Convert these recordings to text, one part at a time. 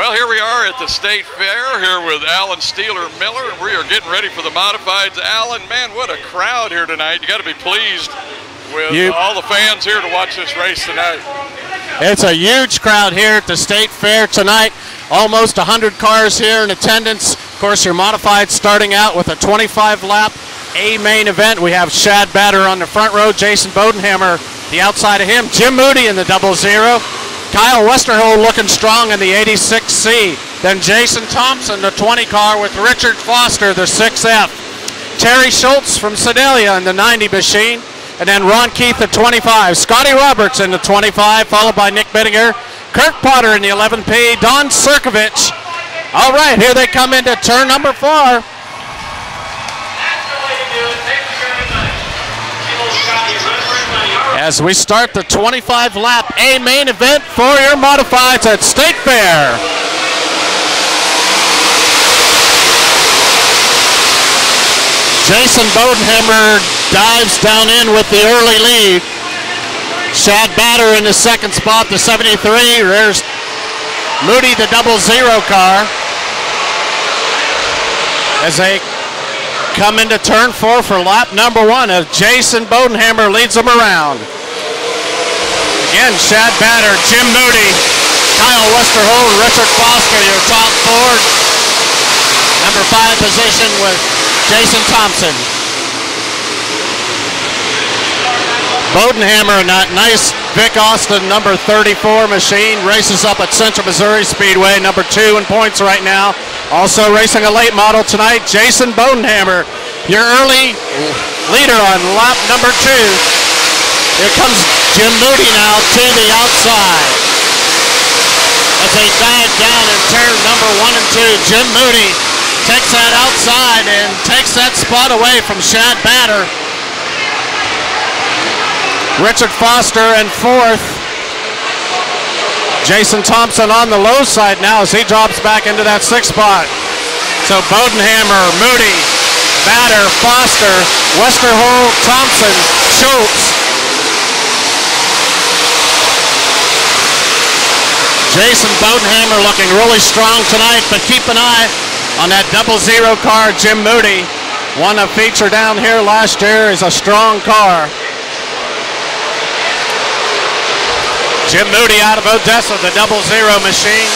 Well, here we are at the State Fair here with Alan Steeler Miller, and we are getting ready for the modifieds. Alan, man, what a crowd here tonight. You got to be pleased with all the fans here to watch this race tonight. It's a huge crowd here at the State Fair tonight. Almost 100 cars here in attendance. Of course, your modified starting out with a 25-lap A main event. We have Shad Batter on the front row, Jason Bodenhammer the outside of him, Jim Moody in the 00, Kyle Westerholt looking strong in the 86C. Then Jason Thompson, the 20 car with Richard Foster, the 6F. Terry Schultz from Sedalia in the 90 machine. And then Ron Keith, the 25. Scotty Roberts in the 25, followed by Nick Bittinger. Kirk Potter in the 11P. Don Sirkovich. All right, here they come into turn number 4. As we start the 25-lap A main event for your modifieds at State Fair. Jason Bodenhammer dives down in with the early lead. Shad Batter in the second spot, the 73. There's Moody, the 00 car. As they come into turn 4 for lap number 1 as Jason Bodenhammer leads them around. Again, Shad Batter, Jim Moody, Kyle Westerholt, Richard Foster, your top 4. Number 5 position with Jason Thompson. Bodenhammer in that nice Vic Austin number 34 machine races up at Central Missouri Speedway, number 2 in points right now. Also racing a late model tonight, Jason Bodenhammer, your early leader on lap number 2. Here comes Jim Moody now to the outside. As they dive down in turn number 1 and 2, Jim Moody takes that outside and takes that spot away from Shad Batter. Richard Foster in 4th. Jason Thompson on the low side now as he drops back into that 6th spot. So Bodenhammer, Moody, Batter, Foster, Westerholt, Thompson, Schultz. Jason Bodenhammer looking really strong tonight, but keep an eye on that 00 car, Jim Moody. Won a feature down here last year, is a strong car. Jim Moody out of Odessa, the 00 machine.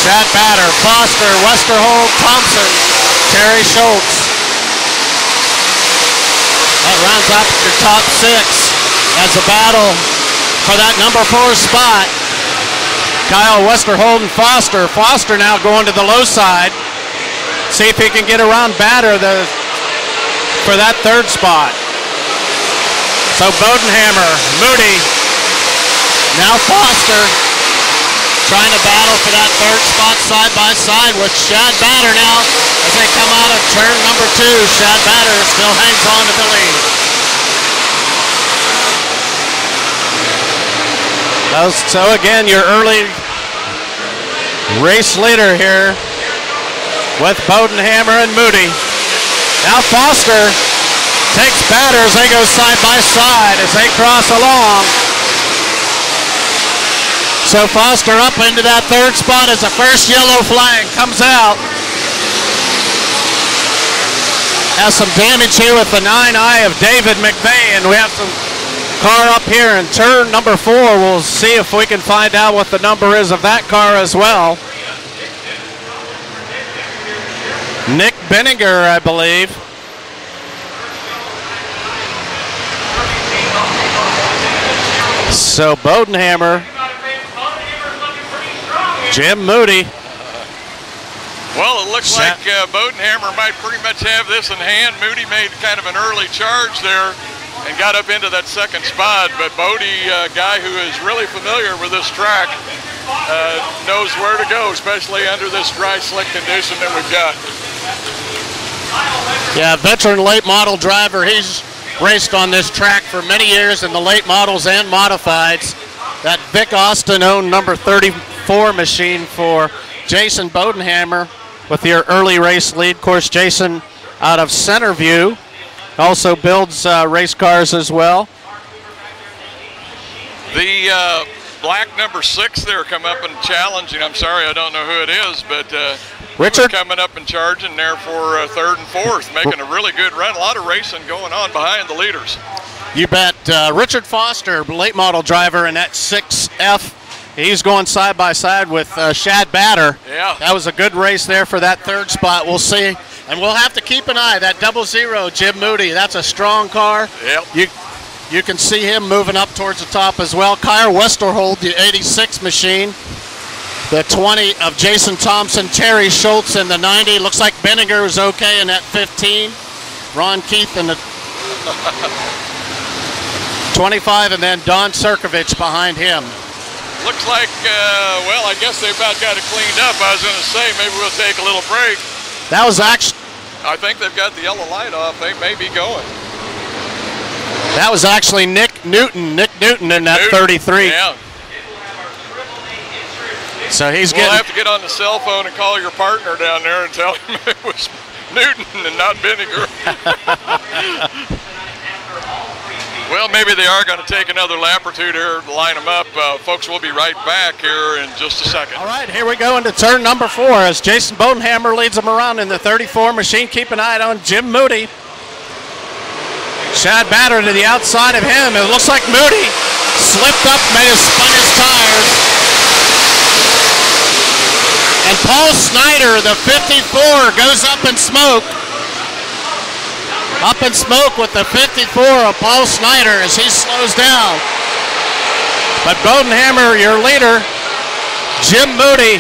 Shad Batter, Foster, Westerholt, Thompson, Terry Schultz. That rounds up your top 6 as a battle for that number 4 spot. Kyle Westerholt and Foster. Foster now going to the low side. See if he can get around Batter for that 3rd spot. So Bodenhammer, Moody, now Foster trying to battle for that 3rd spot side by side with Shad Batter now as they come out of turn number 2. Shad Batter still hangs on to the lead. So again, your early race leader here with Bodenhammer and Moody. Now Foster takes Batter as they go side by side as they cross along. So Foster up into that 3rd spot as the first yellow flag comes out. Has some damage here with the 9i of David McVeigh, and we have some car up here in turn number 4. We'll see if we can find out what the number is of that car as well. Nick Bittinger, I believe. So Bodenhammer, Jim Moody. Well, it looks like Bodenhammer might pretty much have this in hand. Moody made kind of an early charge there and got up into that 2nd spot, but Bodie, a guy who is really familiar with this track, knows where to go, especially under this dry, slick condition that we've got. Yeah, veteran late model driver. He's raced on this track for many years in the late models and modifieds. That Vic Austin owned number 34 machine for Jason Bodenhammer with your early race lead. Of course, Jason out of Centerview also builds race cars as well. The black number 6 there come up and challenging. I'm sorry, I don't know who it is, but Richard coming up and charging there for 3rd and 4th, making a really good run. A lot of racing going on behind the leaders. You bet. Richard Foster, late model driver in that 6F. He's going side by side with Shad Batter. Yeah. That was a good race there for that 3rd spot. We'll see. And we'll have to keep an eye. That 00, Jim Moody, that's a strong car. Yep. You can see him moving up towards the top as well. Kyle Westerhold, the 86 machine. The 20 of Jason Thompson, Terry Schultz in the 90. Looks like Benninger is okay in that 15. Ron Keith in the 25, and then Don Serkovich behind him. Looks like, well, I guess they about got it cleaned up. I was going to say maybe we'll take a little break. That was actually... I think they've got the yellow light off. They may be going. That was actually Nick Newton in that 33. Yeah. So he's We'll getting... have to get on the cell phone and call your partner down there and tell him it was Newton and not Benninger. Well, maybe they are going to take another lap or two there to line them up. Folks, we'll be right back here in just a second. All right, here we go into turn number 4 as Jason Bodenhammer leads them around in the 34 machine. Keep an eye on Jim Moody. Shad Batter to the outside of him. It looks like Moody slipped up, may have spun his tires. And Paul Snyder, the 54, goes up in smoke. Up in smoke with the 54 of Paul Snyder as he slows down. But Bodenhammer, your leader, Jim Moody,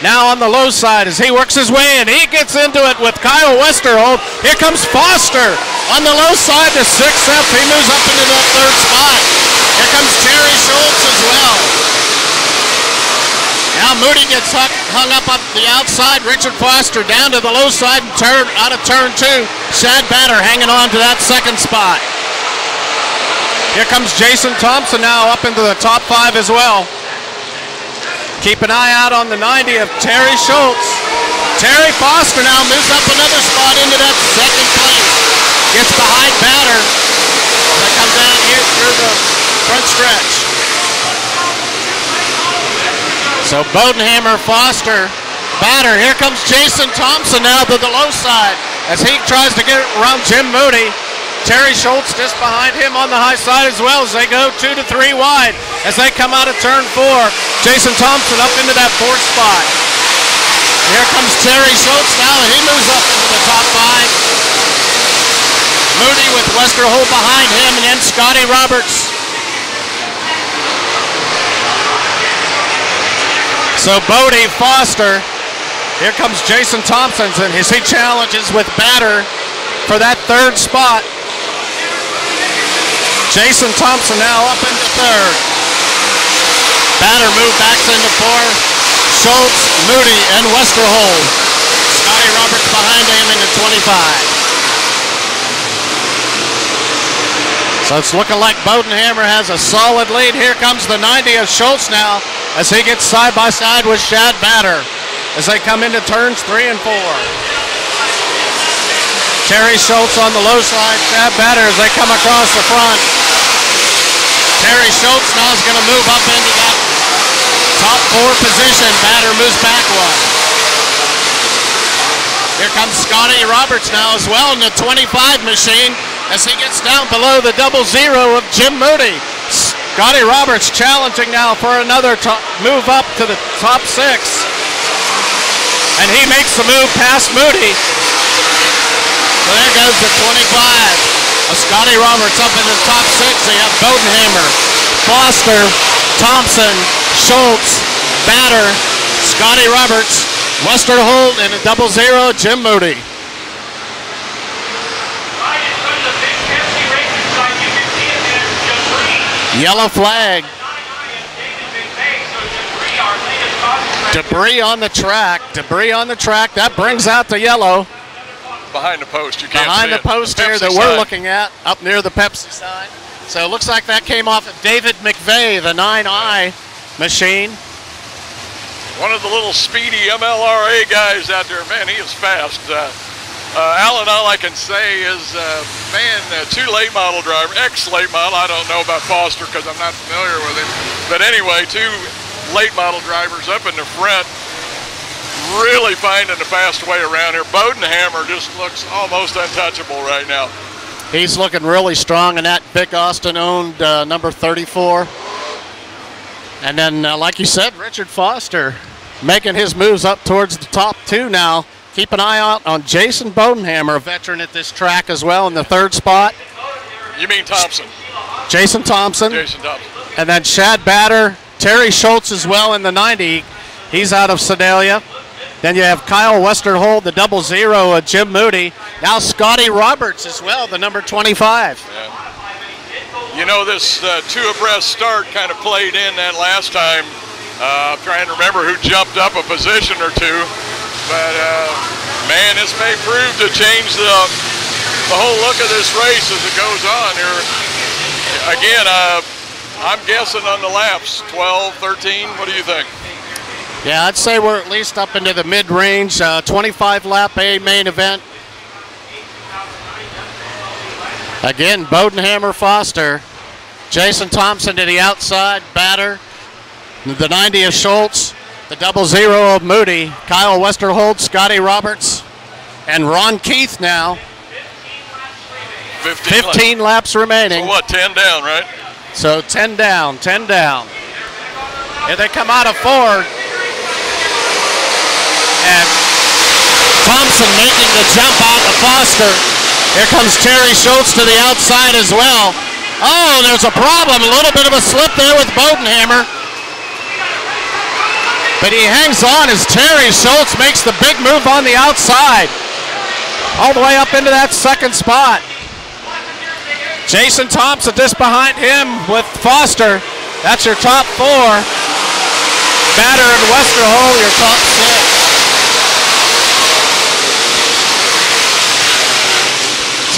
now on the low side as he works his way in. He gets into it with Kyle Westerhold. Here comes Foster on the low side to 6F. He moves up into that 3rd spot. Here comes Terry Schultz as well. Now Moody gets hung up the outside. Richard Foster down to the low side and out of turn 2. Shad Batter hanging on to that 2nd spot. Here comes Jason Thompson now up into the top 5 as well. Keep an eye out on the 90 of Terry Schultz. Terry Foster now moves up another spot into that 2nd place. Gets behind Batter. They come down here through the front stretch. So Bodenhammer, Foster, Batter. Here comes Jason Thompson now to the low side as he tries to get around Jim Moody. Terry Schultz just behind him on the high side as well as they go 2 to 3 wide as they come out of turn 4. Jason Thompson up into that 4th spot. Here comes Terry Schultz now. He moves up into the top 5. Moody with Westerhold behind him, and then Scotty Roberts. So Bodie, Foster. Here comes Jason Thompson as he challenges with Batter for that 3rd spot. Jason Thompson now up into 3rd. Batter move backs into 4. Schultz, Moody, and Westerhold. Scotty Roberts behind him into 25. So it's looking like Bodenhammer has a solid lead. Here comes the 90 of Schultz now as he gets side by side with Shad Batter as they come into turns 3 and 4. Terry Schultz on the low side, Shad Batter as they come across the front. Terry Schultz now is going to move up into that top 4 position. Batter moves back 1. Here comes Scotty Roberts now as well in the 25 machine as he gets down below the 00 of Jim Moody. Scotty Roberts challenging now for another move up to the top 6. And he makes the move past Moody. So there goes the 25. Scotty Roberts up in the top 6. They have Bodenhammer, Foster, Thompson, Schultz, Batter, Scotty Roberts, Westerhold, and a 00, Jim Moody. Yellow flag. Debris on the track. Debris on the track. That brings out the yellow. Behind the post, you can't behind see the post the here that Pepsi we're sign. looking at, up near the Pepsi sign. So it looks like that came off of David McVeigh, the 9i machine. One of the little speedy MLRA guys out there. Man, he is fast. Alan, all I can say is, man, two late model driver, ex-late model. I don't know about Foster because I'm not familiar with him. But anyway, two late model drivers up in the front, really finding the fast way around here. Bodenhammer just looks almost untouchable right now. He's looking really strong in that Vic Austin-owned number 34. And then, like you said, Richard Foster making his moves up towards the top two now. Keep an eye out on Jason Bodenhammer, a veteran at this track as well, in the third spot. You mean Thompson? Jason Thompson. Jason Thompson. And then Shad Batter, Terry Schultz as well in the 90. He's out of Sedalia. Then you have Kyle Westerhold, the 00, Jim Moody. Now Scotty Roberts as well, the number 25. Yeah. You know, this two abreast start kind of played in that last time. I'm trying to remember who jumped up a position or two. But, man, this may prove to change the whole look of this race as it goes on here. Again, I'm guessing on the laps, 12, 13. What do you think? Yeah, I'd say we're at least up into the mid-range, 25-lap A main event. Again, Bodenhammer, Foster. Jason Thompson to the outside, Batter. The 90 of Schultz. The 00 of Moody. Kyle Westerhold, Scotty Roberts, and Ron Keith now. 15 laps remaining. So what, 10 down, right? So 10 down, 10 down. Here they come out of 4. And Thompson making the jump out to Foster. Here comes Terry Schultz to the outside as well. Oh, there's a problem. A little bit of a slip there with Bodenhammer. But he hangs on as Terry Schultz makes the big move on the outside. All the way up into that second spot. Jason Thompson just behind him with Foster. That's your top 4. Batter and Westerhold, your top 6.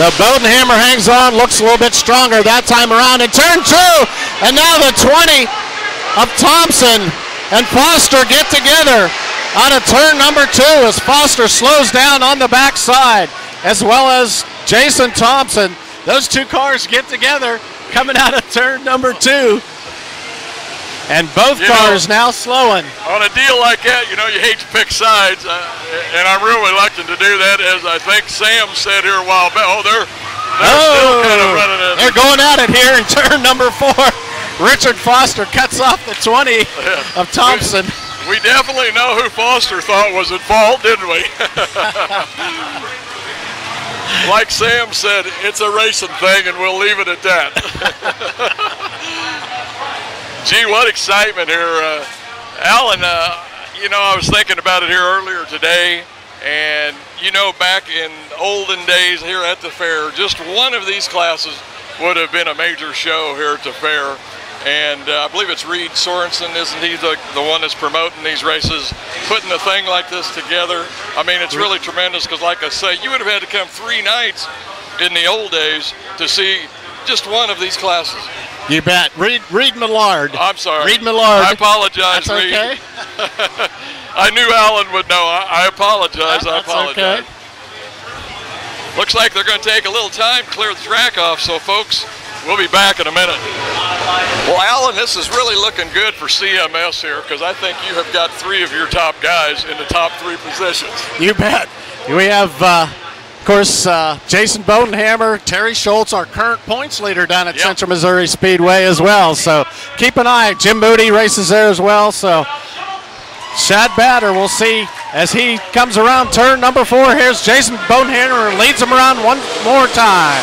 So Bodenhammer hangs on, looks a little bit stronger that time around in turn 2. And now the 20 of Thompson and Foster get together out of turn number 2 as Foster slows down on the backside, as well as Jason Thompson. Those two cars get together coming out of turn number 2. And both cars now slowing. On a deal like that, you know, you hate to pick sides, and I'm real reluctant to do that, as I think Sam said here a while back. Oh, they're still kind of running it. They're going at it here in turn number 4. Richard Foster cuts off the 20 of Thompson. We definitely know who Foster thought was at fault, didn't we? Like Sam said, it's a racing thing, and we'll leave it at that. Gee, what excitement here. Alan, you know, I was thinking about it here earlier today, and, you know, back in olden days here at the fair, just one of these classes would have been a major show here at the fair. And I believe it's Reed Sorensen, isn't he, the one that's promoting these races, putting a thing like this together? I mean, it's really tremendous because, like I say, you would have had to come 3 nights in the old days to see just one of these classes. You bet. Reed Millard. I'm sorry. Reed Millard. I apologize, That's Reed. okay. I knew Alan would know. I apologize. I apologize. Okay. Looks like they're going to take a little time to clear the track off, so folks, we'll be back in a minute. Well, Alan, this is really looking good for CMS here, because I think you have got 3 of your top guys in the top 3 positions. You bet. We have, of course, Jason Bodenhammer, Terry Schultz, our current points leader down at Central Missouri Speedway as well. So keep an eye. Jim Moody races there as well. So Shad Batter, we'll see as he comes around turn number 4. Here's Jason Bodenhammer, leads him around one more time.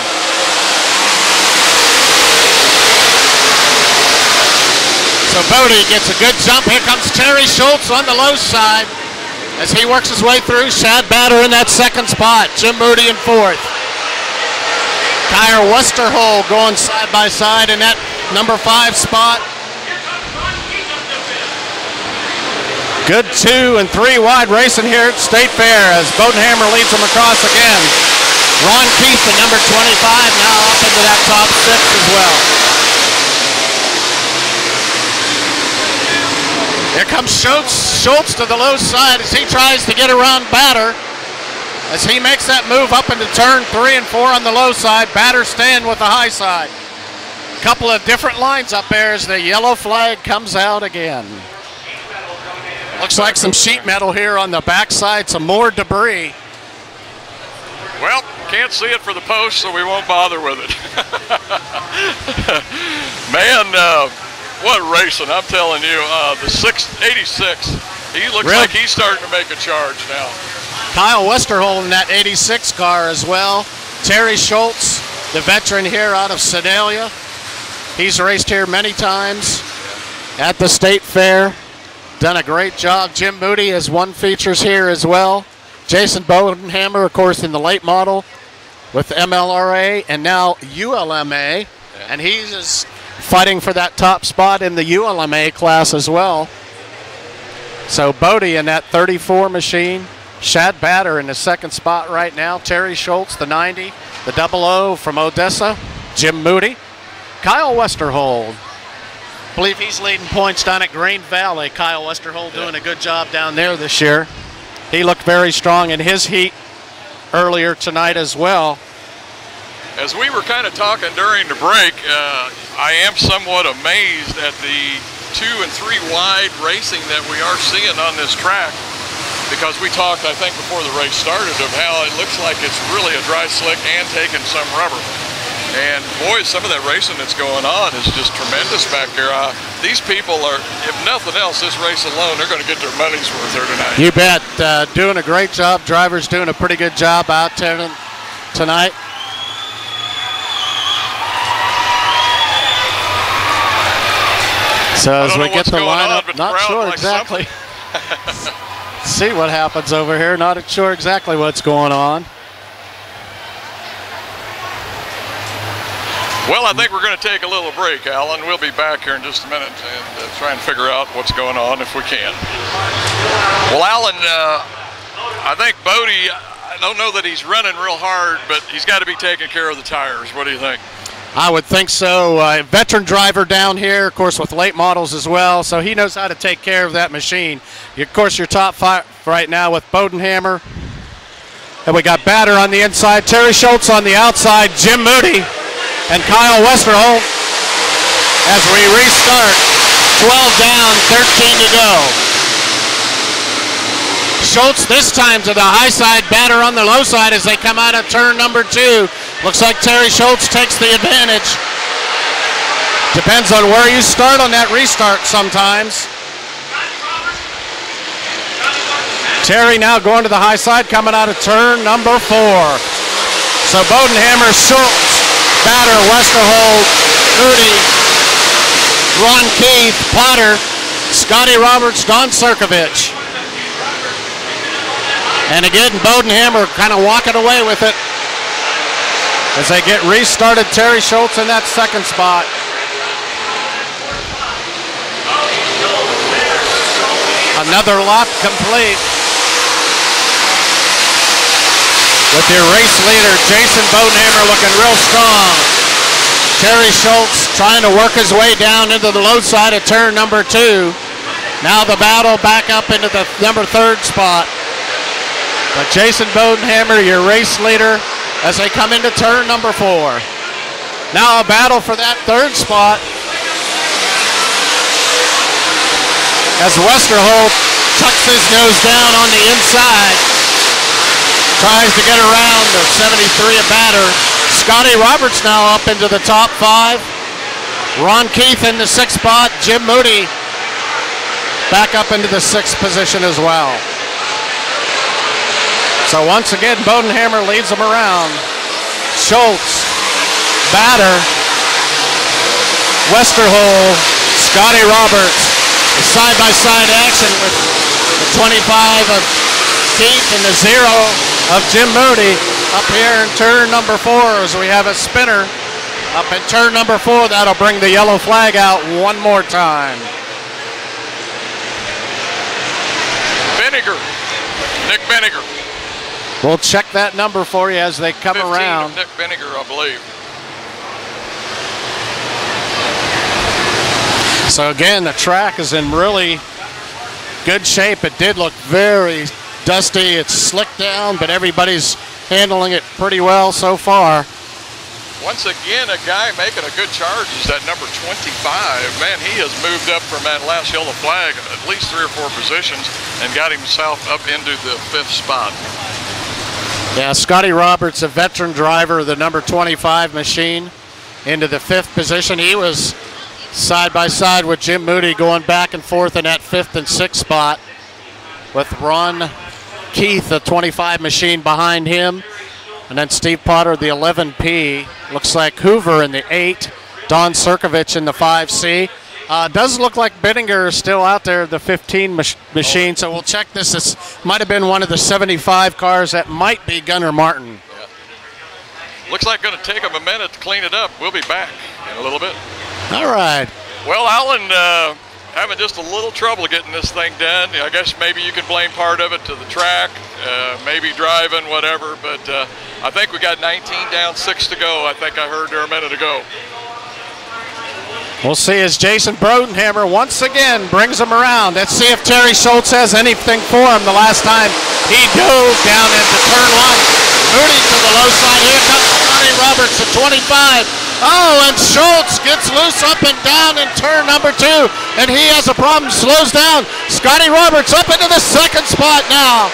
So Bodie gets a good jump. Here comes Terry Schultz on the low side as he works his way through. Shad Batter in that second spot. Jim Moody in 4th. Kyle Westerhold going side by side in that number 5 spot. Good 2 and 3 wide racing here at State Fair as Bodenhammer leads them across again. Ron Keith, the number 25, now up into that top 6 as well. Here comes Schultz to the low side as he tries to get around Batter. as he makes that move up into turn 3 and 4 on the low side. Batter staying with the high side. Couple of different lines up there as the yellow flag comes out again. Looks like some sheet metal here on the backside, some more debris. Well, can't see it for the post, so we won't bother with it. Man, what racing, I'm telling you. The 86, he looks like he's starting to make a charge now. Kyle Westerholt in that 86 car as well. Terry Schultz, the veteran here out of Sedalia. He's raced here many times at the State Fair. Done a great job. Jim Moody has won features here as well. Jason Bodenhammer, of course, in the late model with MLRA and now ULMA. And he's fighting for that top spot in the ULMA class as well. So Bodie in that 34 machine. Shad Batter in the second spot right now. Terry Schultz, the 90. The 00 from Odessa. Jim Moody. Kyle Westerholt. I believe he's leading points down at Green Valley. Kyle Westerholt doing a good job down there this year. He looked very strong in his heat earlier tonight as well. As we were kind of talking during the break, I am somewhat amazed at the 2 and 3 wide racing that we are seeing on this track, because we talked, I think, before the race started of how it looks like it's really a dry slick and taking some rubber. And boy, some of that racing that's going on is just tremendous back there. These people are, if nothing else, this race alone, they're going to get their money's worth here tonight. You bet. Doing a great job. Drivers doing a pretty good job out there tonight. So as we get the lineup, not sure exactly. See what happens over here. Not sure exactly what's going on. Well, I think we're going to take a little break, Alan. We'll be back here in just a minute and try and figure out what's going on if we can. Well, Alan, I think Bodie, I don't know that he's running real hard, but he's got to be taking care of the tires. What do you think? I would think so. Veteran driver down here, of course, with late models as well, so he knows how to take care of that machine. Of course, your top 5 right now with Bodenhammer. And we got Batter on the inside, Terry Schultz on the outside, Jim Moody, and Kyle Westerholt as we restart. 12 down, 13 to go. Schultz this time to the high side, Batter on the low side as they come out of turn number 2. Looks like Terry Schultz takes the advantage. Depends on where you start on that restart sometimes. Terry now going to the high side, coming out of turn number 4. So Bodenhammer, Schultz, Batter, Westerholt, Moody, Ron Keith, Potter, Scotty Roberts, Don Serkovich. And again, Bodenhammer kind of walking away with it as they get restarted. Terry Schultz in that second spot. Another lap complete with your race leader, Jason Bodenhammer, looking real strong. Terry Schultz trying to work his way down into the low side of turn number 2. Now the battle back up into the number 3rd spot. But Jason Bodenhammer, your race leader, as they come into turn number 4. Now a battle for that 3rd spot as Westerholt tucks his nose down on the inside. Tries to get around the 73 of Batter. Scotty Roberts now up into the top 5. Ron Keith in the 6th spot. Jim Moody back up into the 6th position as well. So once again, Bodenhammer leads them around. Schultz, Batter, Westerholt, Scotty Roberts. Side-by-side action with the 25 of Keith and the 0 of Jim Moody up here in turn number 4 as we have a spinner up in turn number 4. That'll bring the yellow flag out one more time. Nick Benninger. We'll check that number for you as they come 15 around. Of Nick Benninger, I believe. So again, the track is in really good shape. It did look very dusty, it's slicked down, but everybody's handling it pretty well so far. Once again, a guy making a good charge is that number 25. Man, he has moved up from that last yellow flag at least 3 or 4 positions and got himself up into the 5th spot. Yeah, Scotty Roberts, a veteran driver of the number 25 machine, into the 5th position. He was side by side with Jim Moody going back and forth in that 5th and 6th spot with Ron Keith, the 25 machine, behind him. And then Steve Potter, the 11P. Looks like Hoover in the 8. Don Sirkovich in the 5C. Does look like Bittinger is still out there, the 15 machine, so we'll check this. This might have been one of the 75 cars that might be Gunnar Martin. Yeah. Looks like going to take him a minute to clean it up. We'll be back in a little bit. All right. Well, Alan, having just a little trouble getting this thing done. I guess maybe you can blame part of it to the track, maybe driving, whatever, but I think we got 19 down, 6 to go. I think I heard there a minute ago. We'll see as Jason Brodenhammer once again brings him around. Let's see if Terry Schultz has anything for him. The last time he dove down into turn 1. Moody to the low side. Here comes Scotty Roberts at 25. Oh, and Schultz gets loose up and down in turn number 2. And he has a problem, slows down. Scotty Roberts up into the 2nd spot now.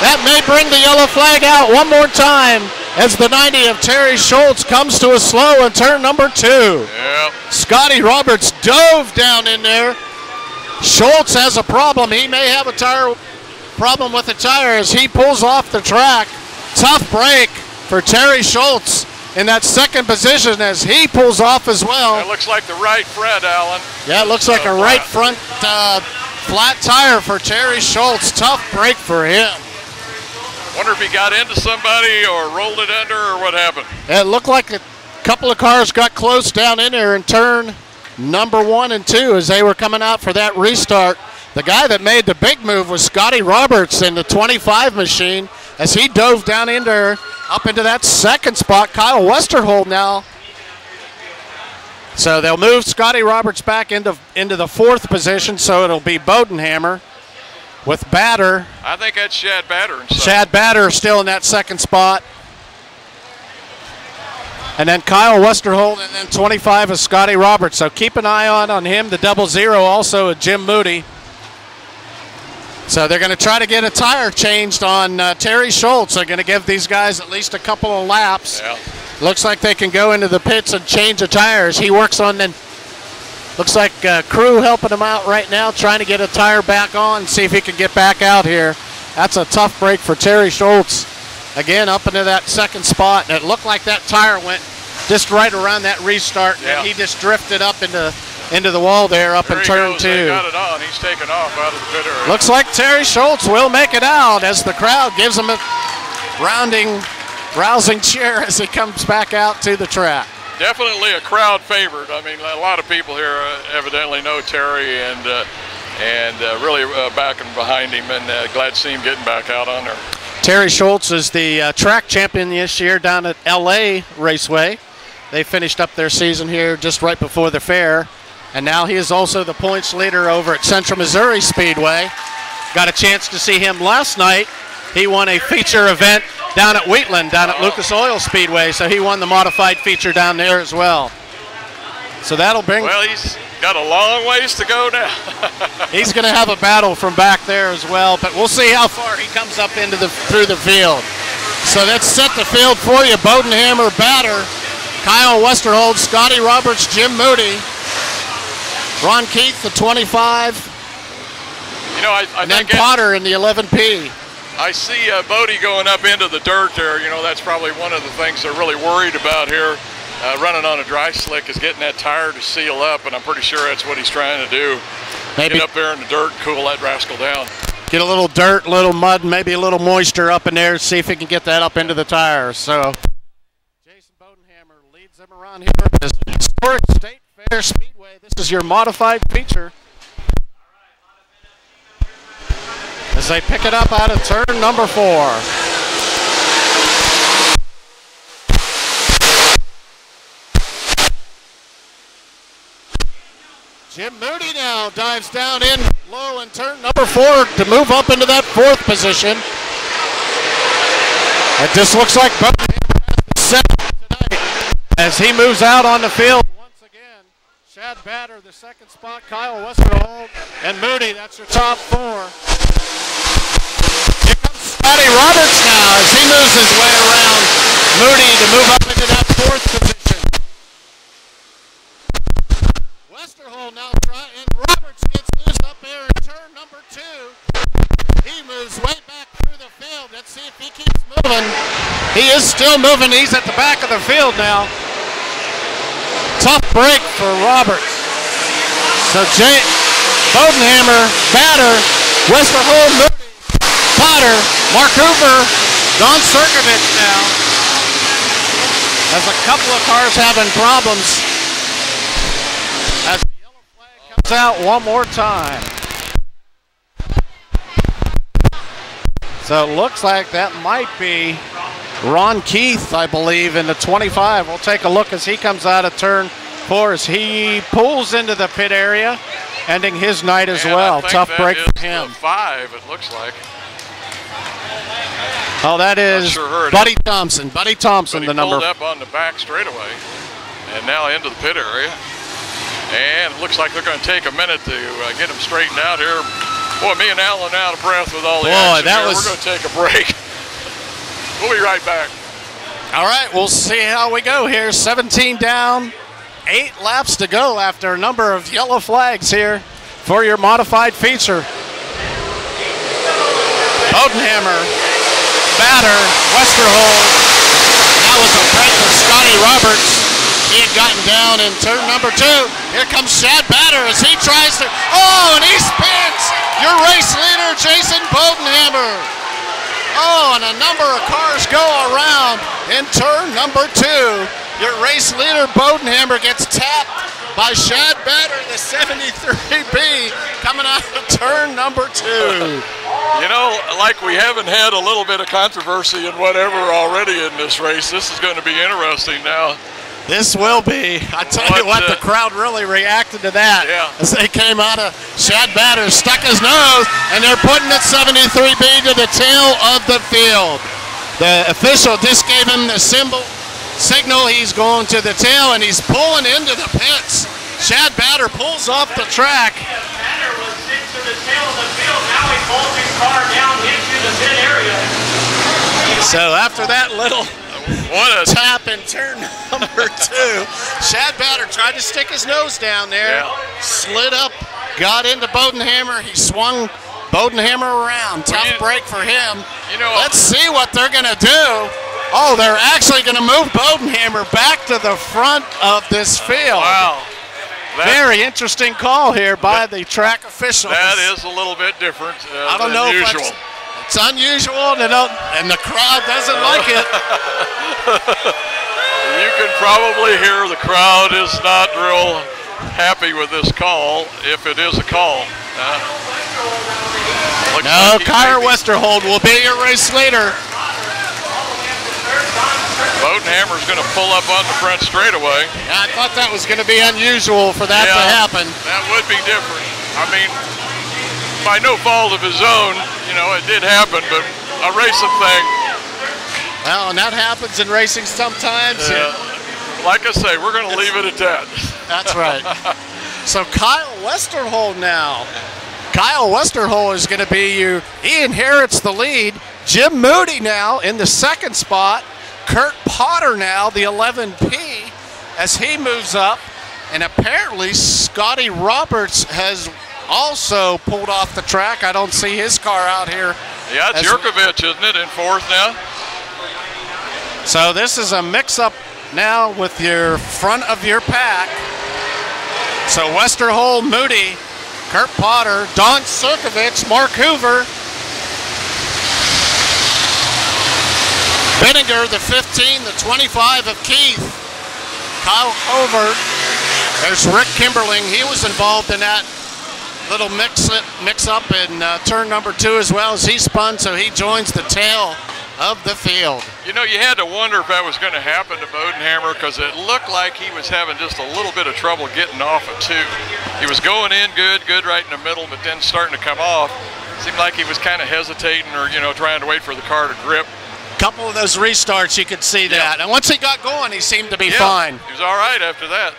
That may bring the yellow flag out one more time as the 90 of Terry Schultz comes to a slow in turn number 2. Yep. Scotty Roberts dove down in there. Schultz has a problem. He may have a tire problem with the tire as he pulls off the track. Tough break for Terry Schultz in that 2nd position as he pulls off as well. That looks like the right front, Alan. Yeah, it looks like a right front flat tire for Terry Schultz. Tough break for him. Wonder if he got into somebody or rolled it under or what happened. It looked like a couple of cars got close down in there in turn number 1 and 2 as they were coming out for that restart. The guy that made the big move was Scotty Roberts in the 25 machine as he dove down in there up into that 2nd spot. Kyle Westerhold now. So they'll move Scotty Roberts back into the 4th position, so it'll be Bodenhammer with Batter. I think that's Shad Batter. Shad Batter still in that 2nd spot. And then Kyle Westerhold, and then 25 is Scotty Roberts. So keep an eye on him. The 00 also Jim Moody. So they're going to try to get a tire changed on Terry Schultz. They're going to give these guys at least a couple of laps. Yeah. Looks like they can go into the pits and change the tires. He works on them. Looks like crew helping him out right now, trying to get a tire back on, see if he can get back out here. That's a tough break for Terry Schultz. Again, up into that 2nd spot. And it looked like that tire went just right around that restart. Yeah. And he just drifted up into the wall there up in turn 2. They got it on. He's taken off out of the pit area. Looks like Terry Schultz will make it out as the crowd gives him a rousing cheer as he comes back out to the track. Definitely a crowd favorite. I mean, a lot of people here evidently know Terry and really backing behind him, and glad to see him getting back out on there. Terry Schultz is the track champion this year down at LA Raceway. They finished up their season here just right before the fair, and now he is also the points leader over at Central Missouri Speedway. Got a chance to see him last night. He won a feature event down at Wheatland, down at Lucas Oil Speedway, so he won the modified feature down there as well. So that'll bring... Well, he's got a long ways to go now. He's going to have a battle from back there as well, but we'll see how far he comes up into through the field. So let's set the field for you. Bodenhammer, Batter, Kyle Westerhold, Scotty Roberts, Jim Moody, Ron Keith, the 25, you know, and then Potter in the 11P. I see Bodie going up into the dirt there. You know, that's probably one of the things they're really worried about here. Running on a dry slick is getting that tire to seal up, and I'm pretty sure that's what he's trying to do. Maybe get up there in the dirt and cool that rascal down. Get a little dirt, a little mud, maybe a little moisture up in there, see if he can get that up into the tires. So Jason Bodenhammer leads them around here at this historic State Fair Speedway. This is your modified feature. As they pick it up out of turn number 4. Jim Moody now dives down in low in turn number 4 to move up into that 4th position. It just looks like Bodenhammer has the second tonight as he moves out on the field once again. Shad Batter, the 2nd spot, Kyle Westerholt, and Moody, that's your top 4. Here comes Scotty Roberts now as he moves his way around Moody to move up into that 4th position. Westerholt now trying, and Roberts gets loose up there in turn number 2. He moves way back through the field. Let's see if he keeps moving. He is still moving. He's at the back of the field now. Tough break for Roberts. So Bodenhammer, Batter, Westerholt, Moody, Potter, Mark Hoover, Don Cirkovich now. As a couple of cars having problems. As the yellow flag comes out one more time. So it looks like that might be Ron Keith, I believe, in the 25. We'll take a look as he comes out of turn 4 as he pulls into the pit area, ending his night as well. Tough break for him. 5, it looks like. Oh, that is Buddy Thompson. Buddy Thompson, the number. He pulled up on the back straightaway and now into the pit area. And it looks like they're going to take a minute to get him straightened out here. Boy, me and Alan out of breath with all the action here. We're going to take a break. We'll be right back. All right, we'll see how we go here. 17 down, 8 laps to go after a number of yellow flags here for your modified feature. Bodenhammer, Batter, Westerholt. That was a break for Scotty Roberts. He had gotten down in turn number 2. Here comes Shad Batter as he tries to, oh, and he spins. Your race leader, Jason Bodenhammer. Oh, and a number of cars go around in turn number 2. Your race leader, Bodenhammer, gets tapped by Shad Batter, the 73B, coming out of turn number 2. You know, like we haven't had a little bit of controversy and whatever already in this race, this is going to be interesting now. This will be. I tell you what, the crowd really reacted to that. Yeah. As they came out of Shad Batter, stuck his nose, and they're putting the 73B to the tail of the field. The official just gave him the signal he's going to the tail, and he's pulling into the pits. Shad Batter pulls off the track. Batter was sent to the tail of the field. Now he pulls his car down into the pit area. So after that little tap in turn number 2, Shad Batter tried to stick his nose down there, slid up, got into Bodenhammer. He swung Bodenhammer around. Tough break for him. You know, let's see what they're going to do. Oh, they're actually going to move Bodenhammer back to the front of this field. Wow. Very interesting call here by the track officials. That is a little bit different I don't know than usual. It's unusual, and the crowd doesn't like it. You can probably hear the crowd is not real happy with this call, if it is a call. No, Kyle Westerholt will be your race leader. Bodenhammer's going to pull up on the front straightaway. Yeah, I thought that was going to be unusual for that to happen. That would be different. I mean, by no fault of his own, you know, it did happen, but a racing thing. Well, and that happens in racing sometimes. Like I say, we're going to leave it at that. That's right. So Kyle Westerholt now. Kyle Westerholt is going to be he inherits the lead. Jim Moody now in the 2nd spot. Kurt Potter now, the 11P, as he moves up. And apparently Scotty Roberts has also pulled off the track. I don't see his car out here. Yeah, it's Jurkovich, isn't it, in 4th now? So this is a mix-up now with your front of your pack. So Westerholt, Moody, Kurt Potter, Don Cirkovich, Mark Hoover, Benninger, the 15, the 25 of Keith, Kyle Hoover. There's Rick Kimberling. He was involved in that little mix-up in turn number 2 as well as he spun, so he joins the tail of the field. You know, you had to wonder if that was going to happen to Bodenhammer because it looked like he was having just a little bit of trouble getting off of 2. He was going in good right in the middle, but then starting to come off. Seemed like he was kind of hesitating or, you know, trying to wait for the car to grip. Couple of those restarts, you could see that. And once he got going, he seemed to be fine. He was all right after that.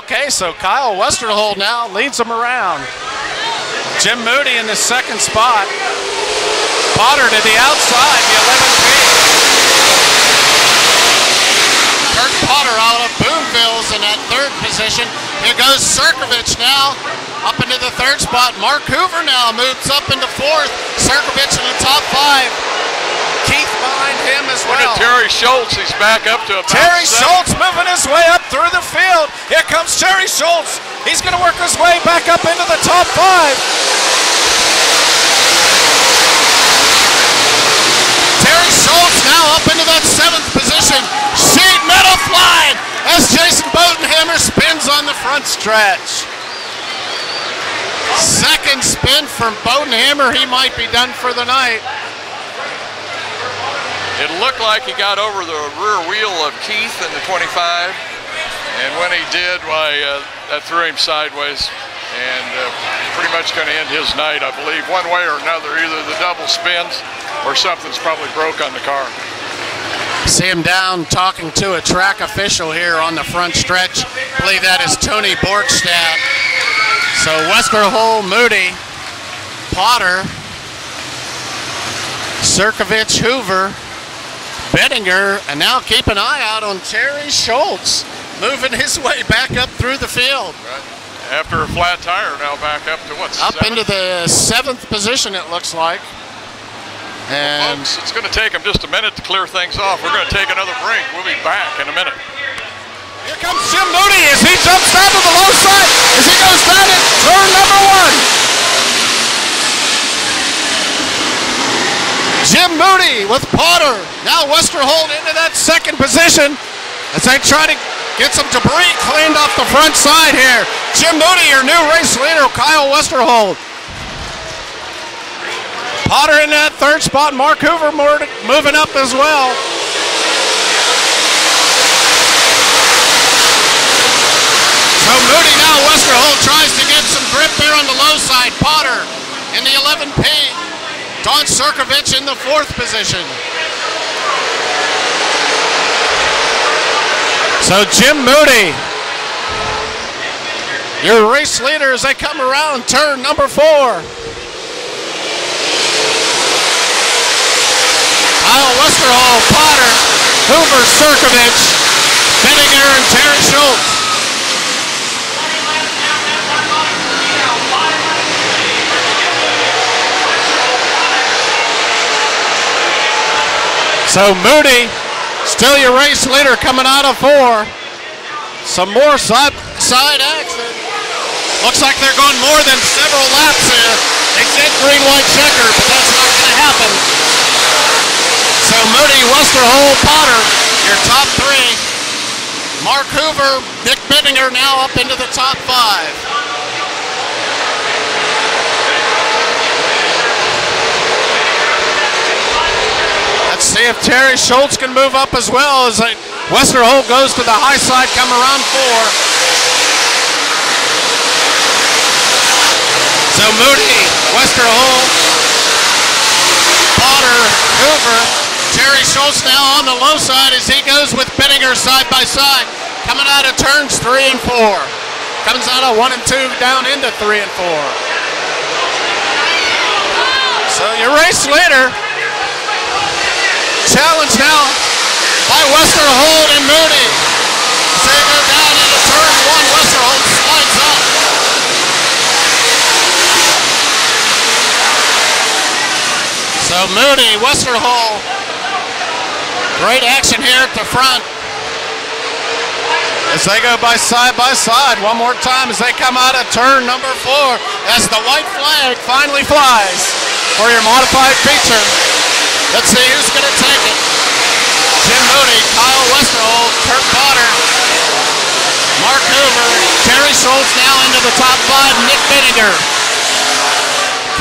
Okay, so Kyle Westerhold now leads him around. Jim Moody in the second spot. Potter to the outside, the 11P. Kurt Potter out of Boonville's in that third position. Here goes Sirkovich now up into the third spot. Mark Hoover now moves up into fourth. Sirkovich in the top 5. Keith behind him as well. Look at Terry Schultz. He's back up to about Terry 7. Schultz moving his way up through the field. Here comes Terry Schultz. He's going to work his way back up into the top 5. Terry Schultz now up into that 7th position. Sheet metal flying as Jason Bodenhammer spins on the front stretch. Second spin from Bodenhammer. He might be done for the night. It looked like he got over the rear wheel of Keith in the 25, and when he did, why, that threw him sideways, and pretty much going to end his night, I believe, one way or another. Either the double spins or something's probably broke on the car. See him down talking to a track official here on the front stretch. I believe that is Tony Borgstadt. So Westerhold, Moody, Potter, Sirkovich, Hoover, Bettinger, and now keep an eye out on Terry Schultz moving his way back up through the field. Right. After a flat tire, now back up to what? Up 7th? into the 7th position, it looks like. And well, folks, it's going to take him just a minute to clear things off. We're going to take another break. We'll be back in a minute. Here comes Jim Moody as he jumps down to the low side as he goes down in turn number 1. Jim Moody with Potter. Now Westerhold into that second position as they try to get some debris cleaned off the front side here. Jim Moody, your new race leader, Kyle Westerhold. Potter in that third spot. Mark Hoover moving up as well. So Moody now, Westerhold tries to get some grip there on the low side. Potter in the 11P. Don Sirkovich in the 4th position. So Jim Moody, your race leader as they come around turn number 4. Kyle Westerhold, Potter, Hoover, Sirkovich, Bettinger, and Terry Schultz. So Moody, still your race leader coming out of 4. Some more side action. Looks like they're going more than several laps here. They said green, white checker, but that's not going to happen. So Moody, Westerhold, Potter, your top 3. Mark Hoover, Dick Bettinger now up into the top 5. Let's see if Terry Schultz can move up as well as Westerhold goes to the high side, come around 4. So Moody, Westerhold, Potter, Hoover, Terry Schultz now on the low side as he goes with Bettinger side by side, coming out of turns 3 and 4. Comes out of 1 and 2 down into 3 and 4. So your race leader. Challenge now by Westerhold and Moody. As they go down into turn 1, Westerhold slides up. So Moody, Westerhold, great action here at the front. As they go by side one more time as they come out of turn number 4 as the white flag finally flies for your modified feature. Let's see who's going to take it. Jim Moody, Kyle Westerhold, Kurt Potter, Mark Hoover, Terry Schultz now into the top 5, Nick Bettinger.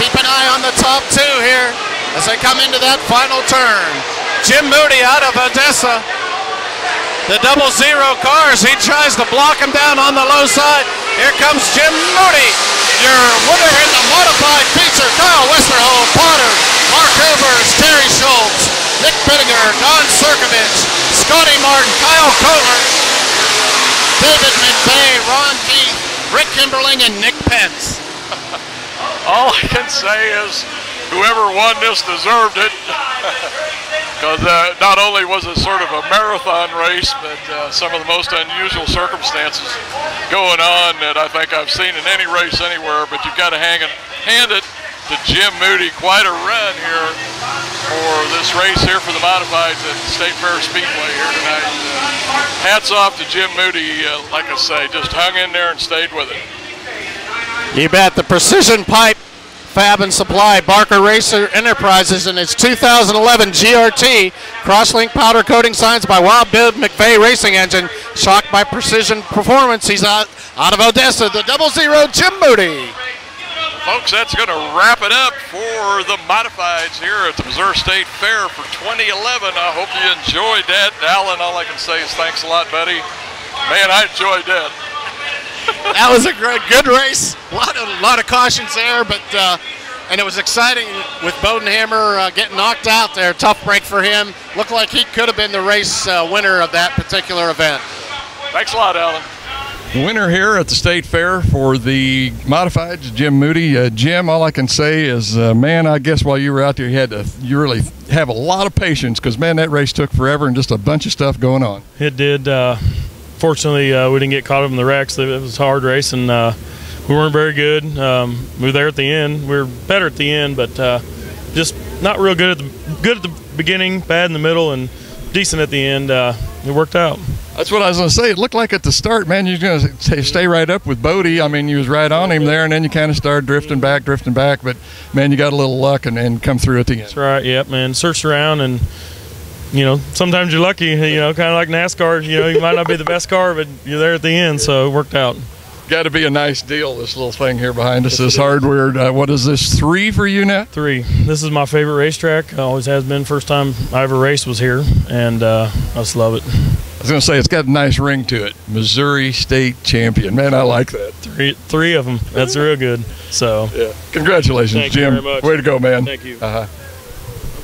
Keep an eye on the top 2 here. Jim Moody, Westerhold, Potter, Hoover, Terry Schultz now into the top 5, Nick Bettinger. Keep an eye on the top 3 here. Mark Hoover, Terry Schultz now into the top 5, Nick Bettinger. Keep an eye on the top 2 here. as they come into that final turn. Jim Moody out of Odessa. The 00 cars, he tries to block him down on the low side. Here comes Jim Moody, your winner in the modified feature. Kyle Westerholm, Potter, Mark Overs, Terry Schultz, Nick Pittinger, Don Cirkovich, Scotty Martin, Kyle Kohler, David McVeigh, Ron Keith, Rick Kimberling, and Nick Pence. All I can say is whoever won this deserved it. Because not only was it sort of a marathon race, but some of the most unusual circumstances going on that I think I've seen in any race anywhere. But you've got to hand it to Jim Moody. Quite a run here for this race here for the modifieds at State Fair Speedway here tonight. Hats off to Jim Moody, like I say, just hung in there and stayed with it. You bet. The Precision Pipe Fab and Supply Barker Racer Enterprises and its 2011 GRT crosslink powder coating signs by Wild Bill McVeigh Racing Engine, shocked by Precision Performance. He's out of Odessa, the 00 Jim Moody. Folks, that's going to wrap it up for the modifieds here at the Missouri State Fair for 2011. I hope you enjoyed that. Alan, all I can say is thanks a lot, buddy. Man, I enjoyed that. That was a good race. A lot of cautions there, but and it was exciting with Bodenhammer getting knocked out there. Tough break for him. Looked like he could have been the race winner of that particular event. Thanks a lot, Alan. Winner here at the State Fair for the modifieds, Jim Moody. Jim, all I can say is, man, I guess while you were out there, you really have a lot of patience because, man, that race took forever and just a bunch of stuff going on. It did. Fortunately, we didn't get caught up in the wrecks. It was a hard race, and we weren't very good. We were there at the end. We were better at the end, but just not real good at the beginning, bad in the middle, and decent at the end. It worked out. That's what I was going to say. It looked like at the start, man, you were going to stay right up with Bodie. I mean, you was right on him there, and then you kind of started drifting back. But, man, you got a little luck and come through at the end. That's right, yep, man. Searched around, and, you know, sometimes you're lucky, you know, kind of like NASCAR. You know, you might not be the best car, but you're there at the end, so it worked out. Got to be a nice deal, this little thing here behind us, this hardware. What is this, 3 for you now? 3. This is my favorite racetrack. Always has been. First time I ever raced was here, and I just love it. I was going to say, it's got a nice ring to it. Missouri State Champion. Man, I like that. 3 of them. That's real good. So, yeah. Congratulations, Thank Jim. you very much. Way to go, man. Thank you. Uh-huh.